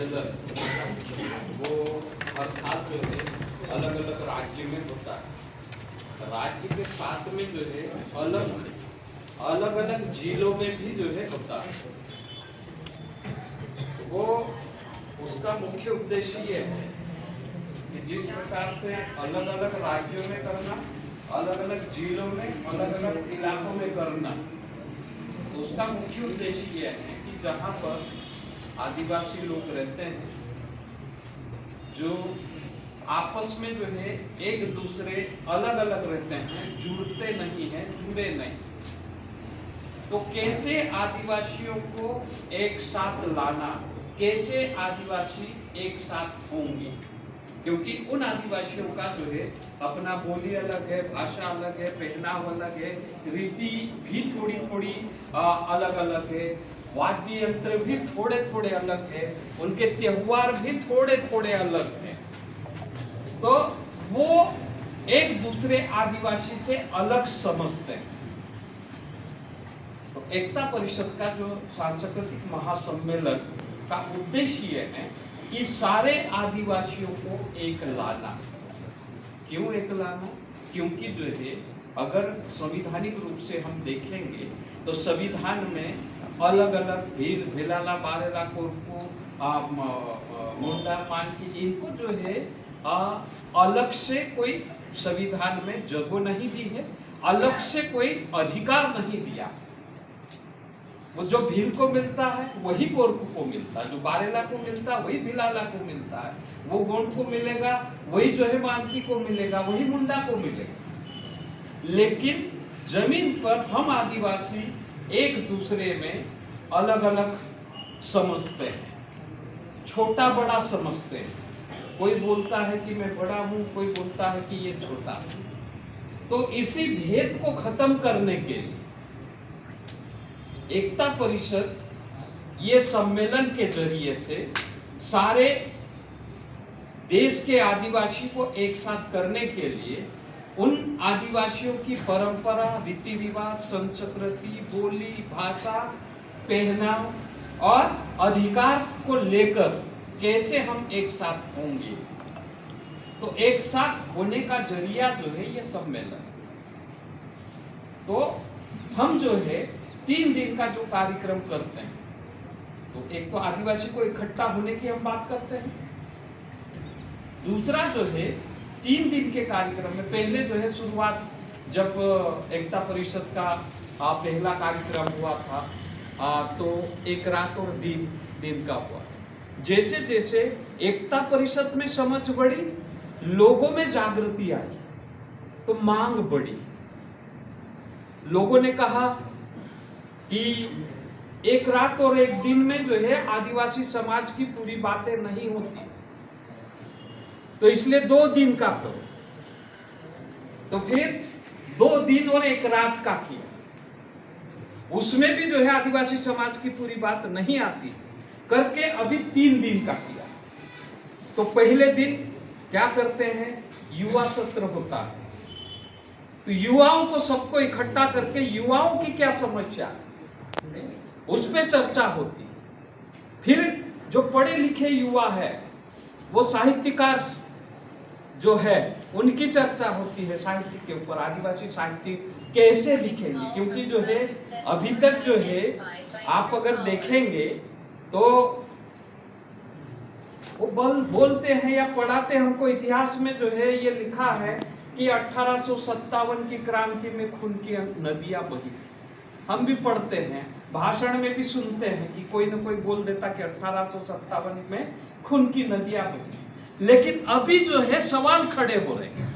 नजर वो हर साल जो है अलग अलग राज्य में होता है। राज्य के साथ में जो है अलग अलग जिलों में भी जो है होता है। वो उसका मुख्य उद्देश्य ये है कि जिस प्रकार से अलग अलग राज्यों में करना, अलग अलग जिलों में, अलग अलग इलाकों में करना, तो उसका मुख्य उद्देश्य ये है कि जहाँ पर आदिवासी लोग रहते हैं, जो आपस में जो है एक दूसरे अलग अलग रहते हैं, जुड़ते नहीं हैं, जुड़े नहीं, तो कैसे आदिवासियों को एक साथ लाना, कैसे आदिवासी एक साथ होंगे, क्योंकि उन आदिवासियों का जो है अपना बोली अलग है, भाषा अलग है, पहनाव अलग है, रीति भी थोड़ी थोड़ी अलग अलग है, वाद्य यंत्र भी थोड़े थोड़े अलग है, उनके त्योहार भी थोड़े थोड़े अलग है। तो वो एक दूसरे आदिवासी से अलग समझते हैं। तो एकता परिषद का जो सांस्कृतिक महासम्मेलन का उद्देश्य ये है कि सारे आदिवासियों को एक लाना। क्यों एक लाना? क्योंकि जो है अगर संवैधानिक रूप से हम देखेंगे तो संविधान में अलग अलग भील, भिलाला, बारेला, कोरकू, मुंडा, मानकी, इनको जो है अलग से कोई संविधान में जगह नहीं दी है, अलग से कोई अधिकार नहीं दिया। वो जो भील को मिलता है वही कोरकू को मिलता है, जो बारेला को मिलता है वही भिलाला को मिलता है, वो गोंड को मिलेगा वही जो है मानकी को मिलेगा, वही मुंडा को मिलेगा। लेकिन जमीन पर हम आदिवासी एक दूसरे में अलग अलग समझते हैं, छोटा बड़ा समझते हैं। कोई बोलता है कि मैं बड़ा हूं, कोई बोलता है कि ये छोटा है। तो इसी भेद को खत्म करने के लिए एकता परिषद ये सम्मेलन के जरिए से सारे देश के आदिवासी को एक साथ करने के लिए उन आदिवासियों की परंपरा, रीति रिवाज, संस्कृति, बोली, भाषा, पहनाव और अधिकार को लेकर कैसे हम एक साथ होंगे, तो एक साथ होने का जरिया जो है ये सम्मेलन। तो हम जो है 3 दिन का जो कार्यक्रम करते हैं, तो एक तो आदिवासी को इकट्ठा होने की हम बात करते हैं, दूसरा जो है 3 दिन के कार्यक्रम में पहले जो है शुरुआत जब एकता परिषद का पहला कार्यक्रम हुआ था, तो एक रात और दिन का हुआ। जैसे जैसे एकता परिषद में समझ बढ़ी, लोगों में जागृति आई, तो मांग बढ़ी। लोगों ने कहा कि एक रात और एक दिन में जो है आदिवासी समाज की पूरी बातें नहीं होती, तो इसलिए 2 दिन का करो। तो फिर 2 दिन और 1 रात का किया, उसमें भी जो है आदिवासी समाज की पूरी बात नहीं आती, करके अभी 3 दिन का किया। तो पहले दिन क्या करते हैं, युवा सत्र होता है, तो युवाओं को सबको इकट्ठा करके युवाओं की क्या समस्या उस पे चर्चा होती। फिर जो पढ़े लिखे युवा है, वो साहित्यकार जो है उनकी चर्चा होती है साहित्य के ऊपर, आदिवासी साहित्य कैसे लिखेंगे, क्योंकि जो है अभी तक जो है आप अगर देखेंगे तो वो बोलते हैं या पढ़ाते हैं हमको, इतिहास में जो है ये लिखा है कि 1857 की क्रांति में खून की नदियां बही। हम भी पढ़ते हैं, भाषण में भी सुनते हैं कि कोई न कोई बोल देता कि 1857 में खून की नदियां बही। लेकिन अभी जो है सवाल खड़े हो रहे हैं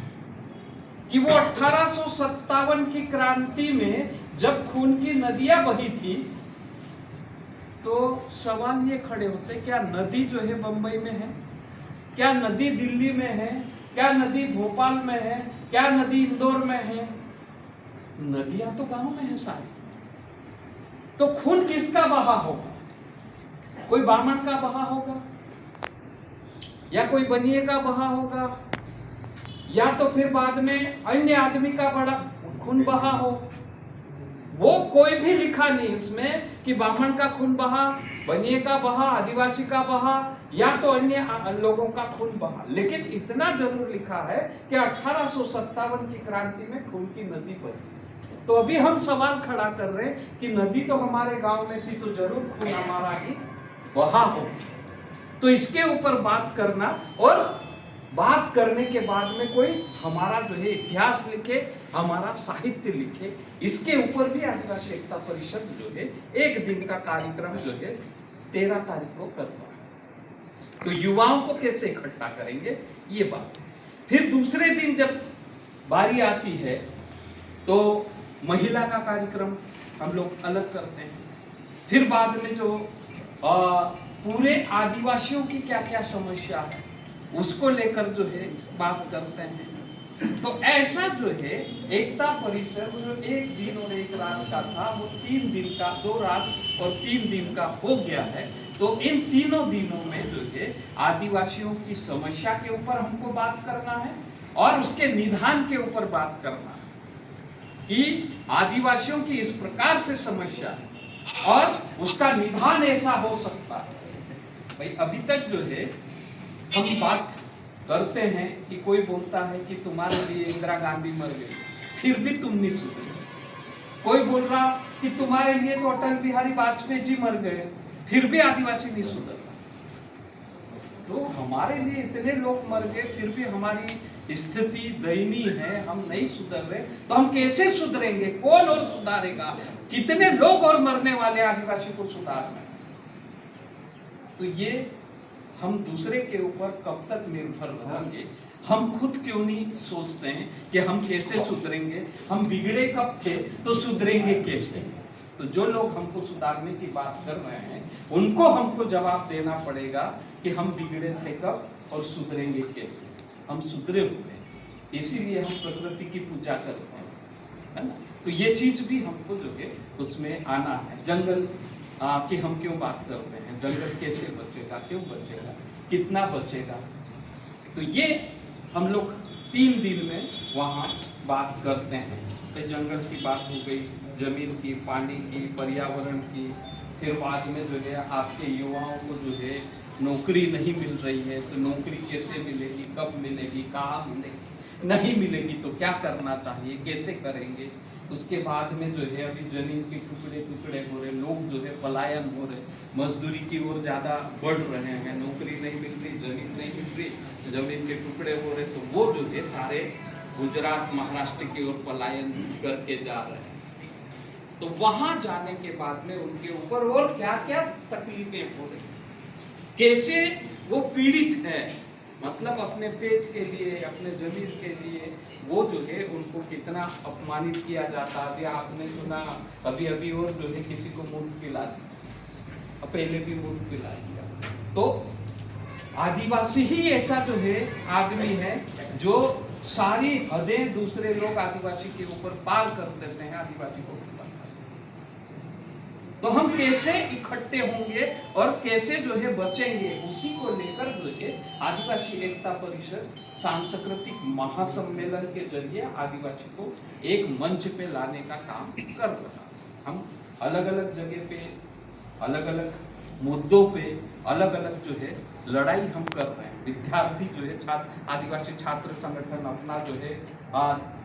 कि वो 1857 की क्रांति में जब खून की नदियां बही थी, तो सवाल ये खड़े होते, क्या नदी जो है बंबई में है, क्या नदी दिल्ली में है, क्या नदी भोपाल में है, क्या नदी इंदौर में है? नदियां तो गांव में है सारी। तो खून किसका बहा होगा? कोई ब्राह्मण का बहा होगा, या कोई बनिए का बहा होगा, या तो फिर बाद में अन्य आदमी का बड़ा खून बहा हो। वो कोई भी लिखा नहीं इसमें कि ब्राह्मण का खून बहा, बनिए का बहा, आदिवासी का बहा या तो अन्य लोगों का खून बहा, लेकिन इतना जरूर लिखा है कि 1857 की क्रांति में खून की नदी बही। तो अभी हम सवाल खड़ा कर रहे हैं कि नदी तो हमारे गांव में थी, तो जरूर खून हमारा ही बहा होगी। तो इसके ऊपर बात करना और बात करने के बाद में कोई हमारा जो है इतिहास लिखे, हमारा साहित्य लिखे, इसके ऊपर भी आदिवासी एकता परिषद जो है एक दिन का कार्यक्रम जो है 13 तारीख को करता है। तो युवाओं को कैसे इकट्ठा करेंगे ये बात। फिर दूसरे दिन जब बारी आती है तो महिला का कार्यक्रम हम लोग अलग करते हैं। फिर बाद में जो पूरे आदिवासियों की क्या क्या समस्या है उसको लेकर जो है बात करते हैं। तो ऐसा जो है एकता परिषद जो एक दिन और एक रात का था वो 3 दिन का, 2 रात और 3 दिन का हो गया है। तो इन तीनों दिनों में जो है आदिवासियों की समस्या के ऊपर हमको बात करना है और उसके निदान के ऊपर बात करना है कि आदिवासियों की इस प्रकार से समस्या है और उसका निदान ऐसा हो सकता है। भाई अभी तक जो है हम बात करते हैं कि कोई बोलता है कि तुम्हारे लिए इंदिरा गांधी मर गई, फिर भी तुम नहीं सुधरे। कोई बोल रहा कि तुम्हारे लिए तो अटल बिहारी वाजपेयी जी मर गए, फिर भी आदिवासी नहीं सुधर रहा। तो हमारे लिए इतने लोग मर गए फिर भी हमारी स्थिति दयनीय है, हम नहीं सुधर रहे, तो हम कैसे सुधरेंगे? कौन और सुधारेगा? कितने लोग और मरने वाले आदिवासी को सुधारना? तो ये हम दूसरे के ऊपर कब तक निर्भर रहेंगे? हम खुद क्यों नहीं सोचते हैं कि हम कैसे सुधरेंगे? हम बिगड़े कब थे तो सुधरेंगे कैसे? तो जो लोग हमको सुधारने की बात कर रहे हैं उनको हमको जवाब देना पड़ेगा कि हम बिगड़े थे कब और सुधरेंगे कैसे? हम सुधरे हुए, इसीलिए हम प्रकृति की पूजा करते हैं, है ना? तो ये चीज भी हमको जो है उसमें आना है। जंगल कि हम क्यों बात करते हैं, जंगल कैसे बचेगा, क्यों बचेगा, कितना बचेगा? तो ये हम लोग 3 दिन में वहाँ बात करते हैं। तो जंगल की बात हो गई, जमीन की, पानी की, पर्यावरण की। फिर बाद में जो है आपके युवाओं को जो है नौकरी नहीं मिल रही है, तो नौकरी कैसे मिलेगी, कब मिलेगी, कहाँ मिलेगी, नहीं मिलेगी तो क्या करना चाहिए, कैसे करेंगे? उसके बाद में जो है अभी जमीन के टुकड़े टुकड़े हो रहे, लोग जो है पलायन हो रहे, मजदूरी की ओर ज्यादा बढ़ रहे हैं, नौकरी नहीं मिल रही, जमीन नहीं मिल रही, जमीन के टुकड़े हो रहे, तो वो जो है सारे गुजरात महाराष्ट्र की ओर पलायन करके जा रहे हैं। तो वहां जाने के बाद में उनके ऊपर और क्या क्या तकलीफें हो रही, कैसे वो पीड़ित है, मतलब अपने पेट के लिए, अपने जमीन के लिए वो जो है उनको कितना अपमानित किया जाता है। अभी आपने सुना अभी अभी और जो है किसी को मूर्ख पिला दिया, पहले भी मूर्ख पिला दिया। तो आदिवासी ही ऐसा जो है आदमी है जो सारी हदें दूसरे लोग आदिवासी के ऊपर पार कर देते हैं, आदिवासी को। तो हम कैसे इकट्ठे होंगे और कैसे जो है बचेंगे, उसी को लेकर जो है आदिवासी एकता परिषद सांस्कृतिक महासम्मेलन के जरिए आदिवासी को एक मंच पे लाने का काम कर रहा है। हम अलग अलग जगह पे, अलग अलग मुद्दों पे अलग अलग जो है लड़ाई हम कर रहे हैं। विद्यार्थी जो है आदिवासी छात्र संगठन अपना जो है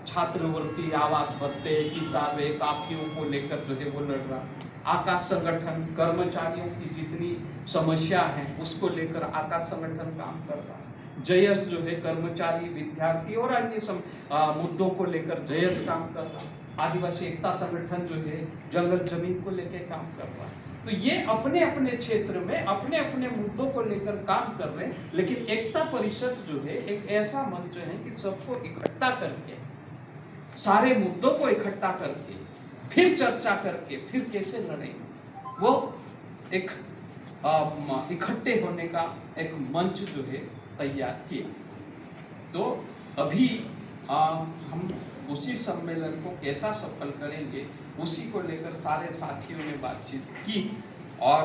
छात्रवृत्ति, आवास भत्ते, किताबें, काफियों को लेकर जो है वो लड़ रहा। आकाश संगठन कर्मचारियों की जितनी समस्या है उसको लेकर आकाश संगठन काम कर रहा है। जयस जो है कर्मचारी, विद्यार्थी और अन्य मुद्दों को लेकर जयस काम कर रहा है। आदिवासी एकता संगठन जो है जंगल जमीन को लेकर काम कर रहा है। तो ये अपने अपने क्षेत्र में अपने अपने मुद्दों को लेकर काम कर रहे हैं, लेकिन एकता परिषद जो है एक ऐसा मंच है कि सबको इकट्ठा करके, सारे मुद्दों को इकट्ठा करके, फिर चर्चा करके फिर कैसे लड़ेंगे, वो एक इकट्ठे होने का एक मंच जो है तैयार किया। तो अभी हम उसी सम्मेलन को कैसा सफल करेंगे उसी को लेकर सारे साथियों ने बातचीत की। और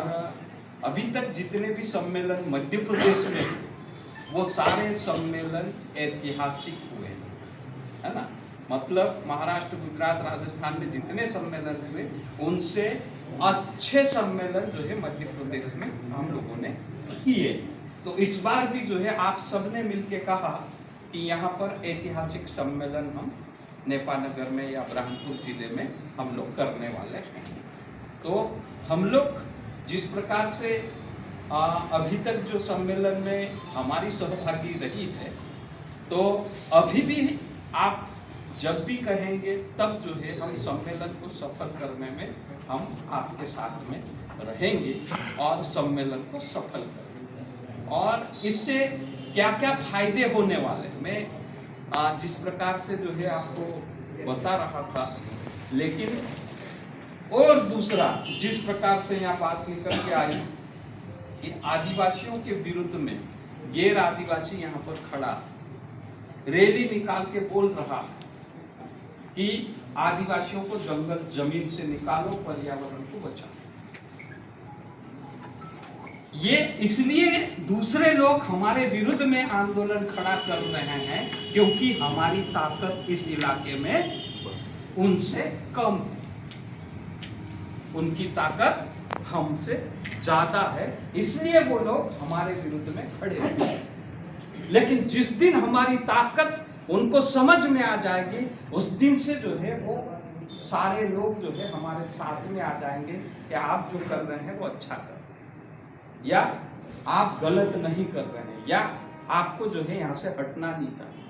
अभी तक जितने भी सम्मेलन मध्य प्रदेश में वो सारे सम्मेलन ऐतिहासिक हुए, है ना? मतलब महाराष्ट्र, गुजरात, राजस्थान में जितने सम्मेलन हुए उनसे अच्छे सम्मेलन जो है मध्य प्रदेश में हम लोगों ने किए। तो इस बार भी जो है आप सबने मिलके कहा कि यहाँ पर ऐतिहासिक सम्मेलन हम नेपानगर में या ब्रह्मपुर जिले में हम लोग करने वाले हैं। तो हम लोग जिस प्रकार से अभी तक जो सम्मेलन में हमारी सहभागी रही है, तो अभी भी आप जब भी कहेंगे तब जो है हम सम्मेलन को सफल करने में हम आपके साथ में रहेंगे और सम्मेलन को सफल करेंगे। और इससे क्या क्या फायदे होने वाले मैं जिस प्रकार से जो है आपको बता रहा था, लेकिन और दूसरा जिस प्रकार से यहाँ बात निकल के आई कि आदिवासियों के विरुद्ध में गैर आदिवासी यहाँ पर खड़ा रैली निकाल के बोल रहा कि आदिवासियों को जंगल जमीन से निकालो, पर्यावरण को बचाओ। ये इसलिए दूसरे लोग हमारे विरुद्ध में आंदोलन खड़ा कर रहे हैं क्योंकि हमारी ताकत इस इलाके में उनसे कम है, उनकी ताकत हमसे ज्यादा है, इसलिए वो लोग हमारे विरुद्ध में खड़े हैं। लेकिन जिस दिन हमारी ताकत उनको समझ में आ जाएगी, उस दिन से जो है वो सारे लोग जो है हमारे साथ में आ जाएंगे कि आप जो कर रहे हैं वो अच्छा कर रहे हैं, या आप गलत नहीं कर रहे हैं, या आपको जो है यहाँ से हटना नहीं चाहिए।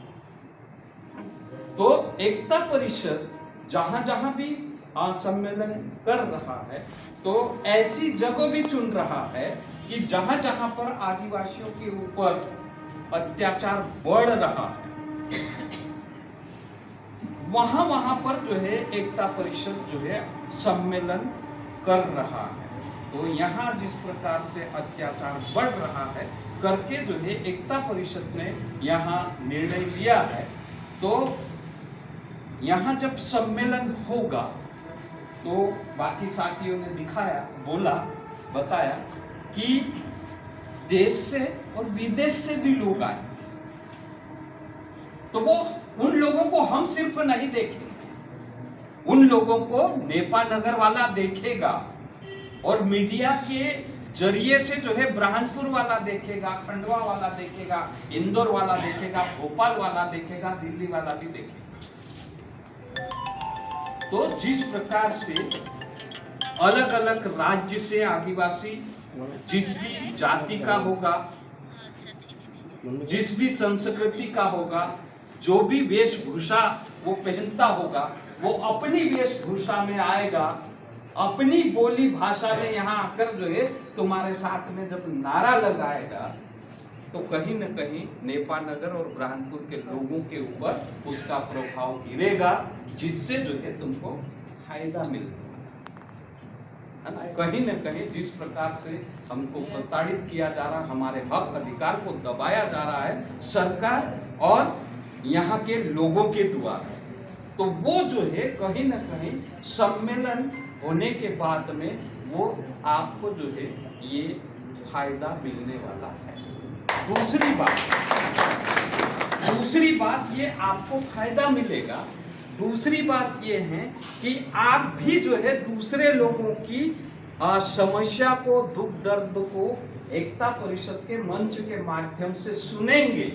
तो एकता परिषद जहां जहां भी सम्मेलन कर रहा है तो ऐसी जगह भी चुन रहा है कि जहां जहां पर आदिवासियों के ऊपर अत्याचार बढ़ रहा है वहां वहां पर जो है एकता परिषद जो है सम्मेलन कर रहा है। तो यहाँ जिस प्रकार से अत्याचार बढ़ रहा है करके जो है एकता परिषद ने यहाँ निर्णय लिया है, तो यहाँ जब सम्मेलन होगा तो बाकी साथियों ने दिखाया, बोला, बताया कि देश से और विदेश से भी लोग आए, तो वो उन लोगों को हम सिर्फ नहीं देखेंगे, उन लोगों को नेपानगर वाला देखेगा और मीडिया के जरिए से जो है ब्रह्मपुर वाला देखेगा, खंडवा वाला देखेगा, इंदौर वाला देखेगा, भोपाल वाला देखेगा, दिल्ली वाला भी देखेगा। तो जिस प्रकार से अलग अलग राज्य से आदिवासी जिस भी जाति का होगा, जिस भी संस्कृति का होगा, जो भी वेशभूषा वो पहनता होगा, वो अपनी वेशभूषा में आएगा, अपनी बोली भाषा में यहाँ आकर जो है तुम्हारे साथ में जब नारा लगाएगा, तो कहीं न कहीं नेपानगर और ब्रह्मपुर के लोगों के ऊपर उसका प्रभाव गिरेगा, जिससे जो है तुमको फायदा मिलेगा, है ना। कहीं न कहीं जिस प्रकार से हमको प्रताड़ित किया जा रहा, हमारे हक अधिकार को दबाया जा रहा है सरकार और यहाँ के लोगों के द्वारा, तो वो जो है कहीं न कहीं सम्मेलन होने के बाद में वो आपको जो है ये फायदा मिलने वाला है। दूसरी बात ये आपको फायदा मिलेगा। दूसरी बात ये है कि आप भी जो है दूसरे लोगों की समस्या को, दुख दर्द को एकता परिषद के मंच के माध्यम से सुनेंगे,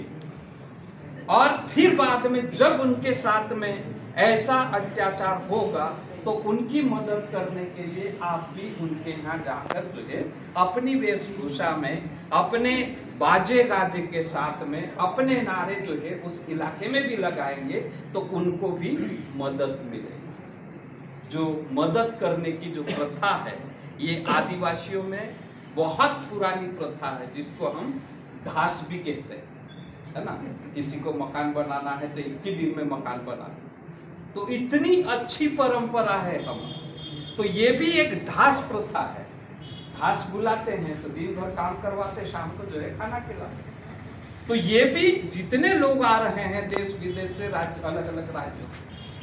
और फिर बाद में जब उनके साथ में ऐसा अत्याचार होगा तो उनकी मदद करने के लिए आप भी उनके यहाँ जाकर जो है अपनी वेशभूषा में, अपने बाजे गाजे के साथ में, अपने नारे जो है उस इलाके में भी लगाएंगे, तो उनको भी मदद मिलेगी। जो मदद करने की जो प्रथा है ये आदिवासियों में बहुत पुरानी प्रथा है, जिसको हम ढास भी कहते हैं, है ना। किसी को मकान बनाना है तो 21 दिन में मकान बना, तो इतनी अच्छी परंपरा है हम। तो ये भी एक ढास प्रथा है। ढास बुलाते हैं तो दिन भर काम करवाते, शाम को जो है खाना खिलाते। तो ये भी जितने लोग आ रहे हैं देश विदेश से, राज्य, अलग अलग राज्यों,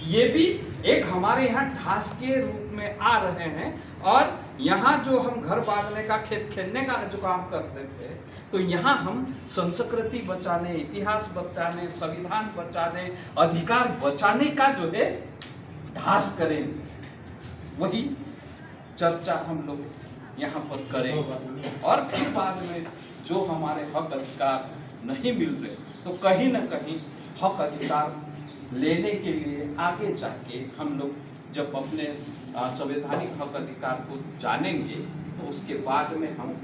ये भी एक हमारे यहाँ ढास के रूप में आ रहे हैं, और यहाँ जो हम घर बांधने का, खेत खेलने का जो काम करते थे, तो यहाँ हम संस्कृति बचाने, इतिहास बचाने, संविधान बचाने, अधिकार बचाने का जो है ध्यास करेंगे। वही चर्चा हम लोग यहाँ पर करेंगे। और फिर बाद में जो हमारे हक अधिकार नहीं मिल रहे, तो कहीं ना कहीं हक अधिकार लेने के लिए आगे जाके हम लोग जब अपने संवैधानिक हक अधिकार को जानेंगे, तो उसके बाद में हम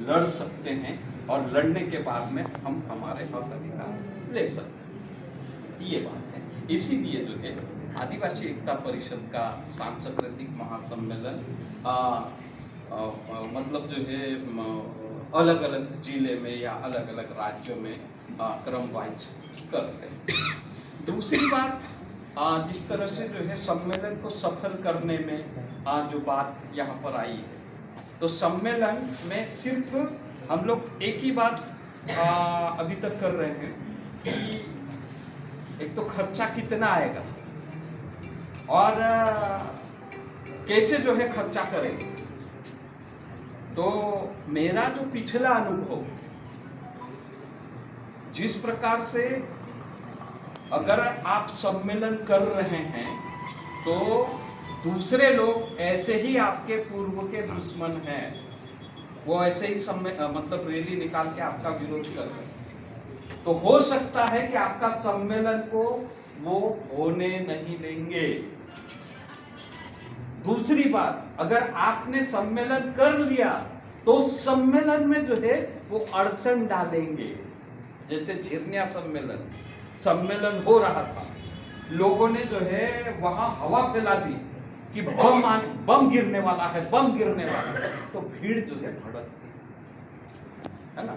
लड़ सकते हैं, और लड़ने के बाद में हम हमारे हक अधिकार ले सकते हैं। ये बात है। इसीलिए जो है आदिवासी एकता परिषद का सांस्कृतिक महासम्मेलन मतलब जो है अलग अलग जिले में या अलग अलग राज्यों में क्रम वाइज करते हैं। दूसरी बात, जिस तरह से जो है सम्मेलन को सफल करने में जो बात यहाँ पर आई है, तो सम्मेलन में सिर्फ हम लोग एक ही बात अभी तक कर रहे हैं कि एक तो खर्चा कितना आएगा और कैसे जो है खर्चा करेंगे। तो मेरा जो पिछला अनुभव, जिस प्रकार से अगर आप सम्मेलन कर रहे हैं तो दूसरे लोग ऐसे ही आपके पूर्व के दुश्मन हैं, वो ऐसे ही मतलब रैली निकाल के आपका विरोध कर रहे हैं, तो हो सकता है कि आपका सम्मेलन को वो होने नहीं देंगे। दूसरी बात, अगर आपने सम्मेलन कर लिया तो सम्मेलन में जो है वो अड़चन डालेंगे। जैसे झिरनिया सम्मेलन हो रहा था, लोगों ने जो है वहां हवा फैला दी कि बम गिरने वाला है, बम गिरने वाला है, तो भीड़ जो है भड़क गई, है ना।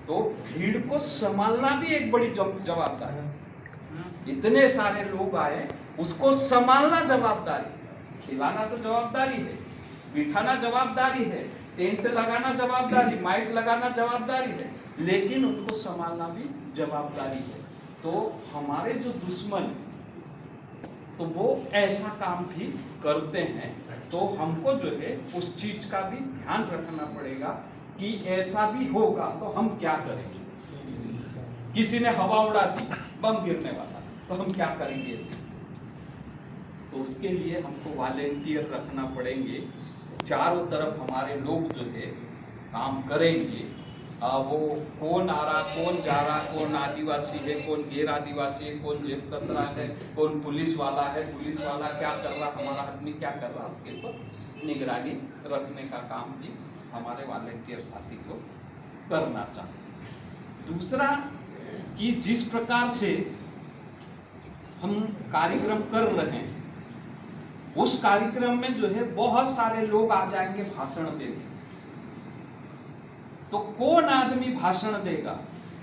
तो भीड़ को संभालना भी एक बड़ी जवाबदारी है। इतने सारे लोग आए, उसको संभालना जवाबदारी, खिलाना तो जवाबदारी है, बिठाना जवाबदारी है, टेंट लगाना जवाबदारी, माइक लगाना जवाबदारी है, लेकिन उनको संभालना भी जवाबदारी है। तो हमारे जो दुश्मन, तो वो ऐसा काम भी करते हैं, तो हमको जो है उस चीज का भी ध्यान रखना पड़ेगा कि ऐसा भी होगा तो हम क्या करेंगे। किसी ने हवा उड़ा दी, बम गिरने वाला, तो हम क्या करेंगे ऐसे? तो उसके लिए हमको वॉलेंटियर रखना पड़ेंगे। चारों तरफ हमारे लोग जो है काम करेंगे। वो कौन आ रहा, कौन जा रहा, कौन आदिवासी है, कौन गैर आदिवासी है, कौन जेब कतरा है, कौन पुलिस वाला है, पुलिस वाला क्या कर रहा, हमारा आदमी क्या कर रहा, उसके ऊपर निगरानी रखने का काम भी हमारे वॉलेंटियर साथी को करना चाहिए। दूसरा कि जिस प्रकार से हम कार्यक्रम कर रहे हैं, उस कार्यक्रम में जो है बहुत सारे लोग आ जाएंगे भाषण देने, तो कौन आदमी भाषण देगा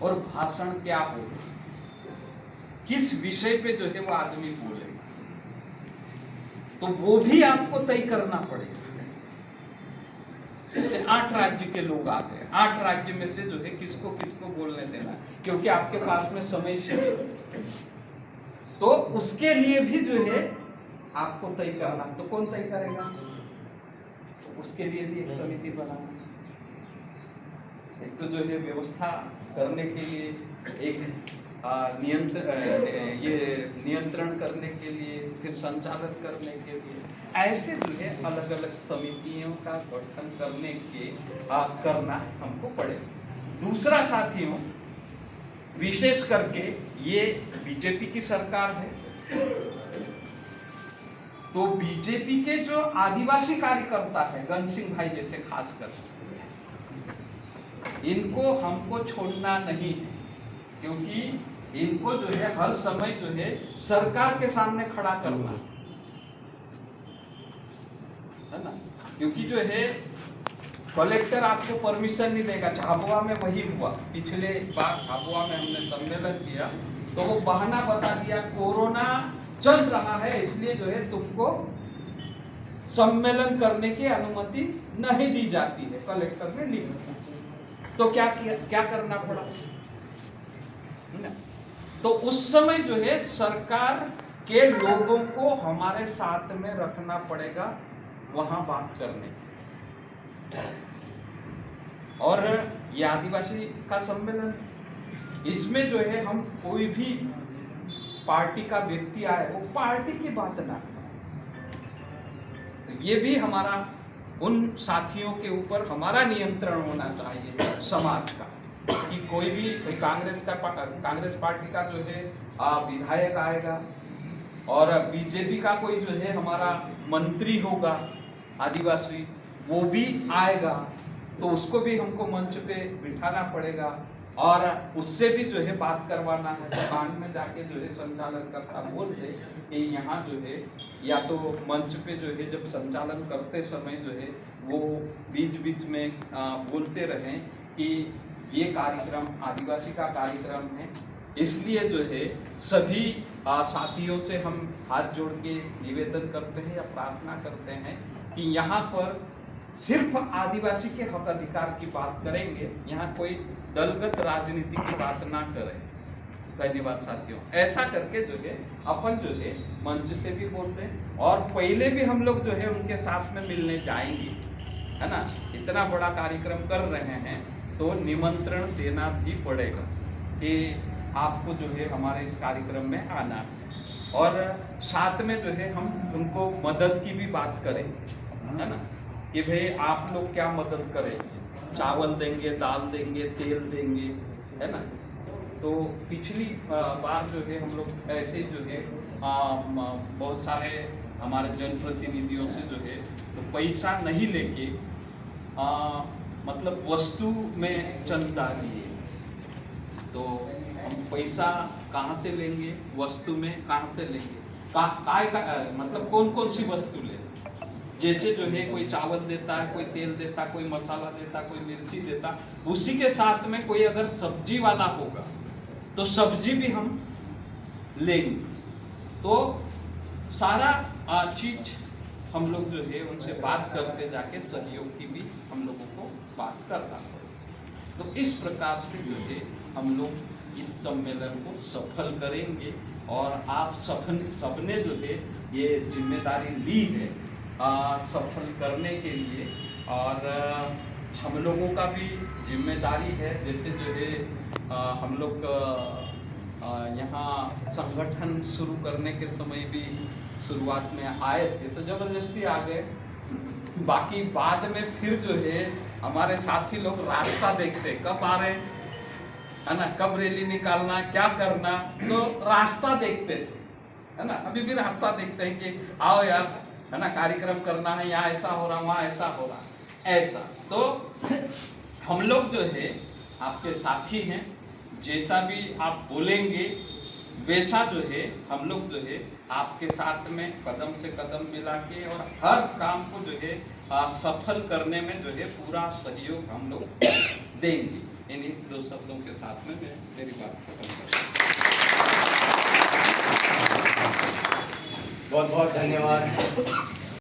और भाषण क्या होगा, किस विषय पे जो है वो आदमी बोलेगा, तो वो भी आपको तय करना पड़ेगा। जैसे 8 राज्य के लोग आते हैं, 8 राज्य में से जो है किसको किसको बोलने देना, क्योंकि आपके पास में समय सीमित, तो उसके लिए भी जो है आपको तय करना। तो कौन तय करेगा? तो उसके लिए भी एक समिति बनाना। एक तो जो है व्यवस्था करने के लिए, एक नियंत्रण करने के लिए, फिर संचालन करने के लिए, ऐसे जो है अलग अलग समितियों का गठन करने के करना हमको पड़ेगा। दूसरा साथियों, विशेष करके ये बीजेपी की सरकार है, तो बीजेपी के जो आदिवासी कार्यकर्ता है, गण सिंह भाई जैसे खासकर, इनको हमको छोड़ना नहीं है, क्योंकि इनको जो है हर समय जो है सरकार के सामने खड़ा करना है ना। क्योंकि जो है कलेक्टर आपको परमिशन नहीं देगा। झाबुआ में वही हुआ, पिछले बार झाबुआ में हमने सम्मेलन किया तो वो बहाना बता दिया कोरोना चल रहा है, इसलिए जो है तुमको सम्मेलन करने की अनुमति नहीं दी जाती है, कलेक्टर ने लिख दिया। तो क्या करना पड़ा ना? तो उस समय जो है सरकार के लोगों को हमारे साथ में रखना पड़ेगा वहां बात करने। और ये आदिवासी का सम्मेलन, इसमें जो है हम कोई भी पार्टी का व्यक्ति आए वो पार्टी की बात ना करे। तो ये भी हमारा उन साथियों के ऊपर हमारा नियंत्रण होना चाहिए समाज का, कि कोई भी कांग्रेस पार्टी का जो है विधायक आएगा और बीजेपी का कोई जो है हमारा मंत्री होगा आदिवासी, वो भी आएगा तो उसको भी हमको मंच पे बिठाना पड़ेगा और उससे भी जो है बात करवाना है। दुकान में जाके जो है संचालन करता बोल दे कि यहाँ जो है या तो मंच पे जो है जब संचालन करते समय जो है वो बीच बीच में बोलते रहें कि ये कार्यक्रम आदिवासी का कार्यक्रम है, इसलिए जो है सभी साथियों से हम हाथ जोड़ के निवेदन करते हैं या प्रार्थना करते हैं कि यहाँ पर सिर्फ आदिवासी के हक अधिकार की बात करेंगे, यहाँ कोई दलगत राजनीति की बात ना करें। धन्यवाद साथियों। ऐसा करके जो है अपन जो है मंच से भी बोलते हैं और पहले भी हम लोग जो है उनके साथ में मिलने जाएंगे, है ना। इतना बड़ा कार्यक्रम कर रहे हैं तो निमंत्रण देना भी पड़ेगा कि आपको जो है हमारे इस कार्यक्रम में आना है और साथ में जो है हम उनको मदद की भी बात करें, है ना, कि भाई आप लोग क्या मदद करें, चावल देंगे, दाल देंगे, तेल देंगे, है ना। तो पिछली बार जो है हम लोग ऐसे जो है बहुत सारे हमारे जनप्रतिनिधियों से जो है तो पैसा नहीं लेके मतलब वस्तु में चंदा लिए, तो हम पैसा कहाँ से लेंगे, वस्तु में कहाँ से लेंगे, मतलब कौन कौन सी वस्तु ले, जैसे जो है कोई चावल देता है, कोई तेल देता, कोई मसाला देता, कोई मिर्ची देता, उसी के साथ में कोई अगर सब्जी वाला होगा तो सब्जी भी हम लेंगे। तो सारा चीज हम लोग जो है उनसे बात करते जाके सहयोग की भी हम लोगों को बात करना पड़ेगा। तो इस प्रकार से जो है हम लोग इस सम्मेलन को सफल करेंगे और आप सबने जो है ये जिम्मेदारी ली है सफल करने के लिए, और हम लोगों का भी जिम्मेदारी है। जैसे जो है हम लोग यहाँ संगठन शुरू करने के समय भी शुरुआत में आए थे तो जबरदस्ती आ गए, बाकी बाद में फिर जो है हमारे साथी लोग रास्ता देखते कब आ रहे हैं, है ना, कब रैली निकालना, क्या करना, तो रास्ता देखते थे, है ना। अभी भी रास्ता देखते हैं कि आओ यार, है ना, कार्यक्रम करना है, यहाँ ऐसा हो रहा, वहाँ ऐसा हो रहा, ऐसा। तो हम लोग जो है आपके साथी हैं, जैसा भी आप बोलेंगे वैसा जो है हम लोग जो है आपके साथ में कदम से कदम मिला के और हर काम को जो है सफल करने में जो है पूरा सहयोग हम लोग देंगे। इन्हीं दो शब्दों के साथ में मैं मेरी बात खत्म करता हूँ। बहुत बहुत धन्यवाद।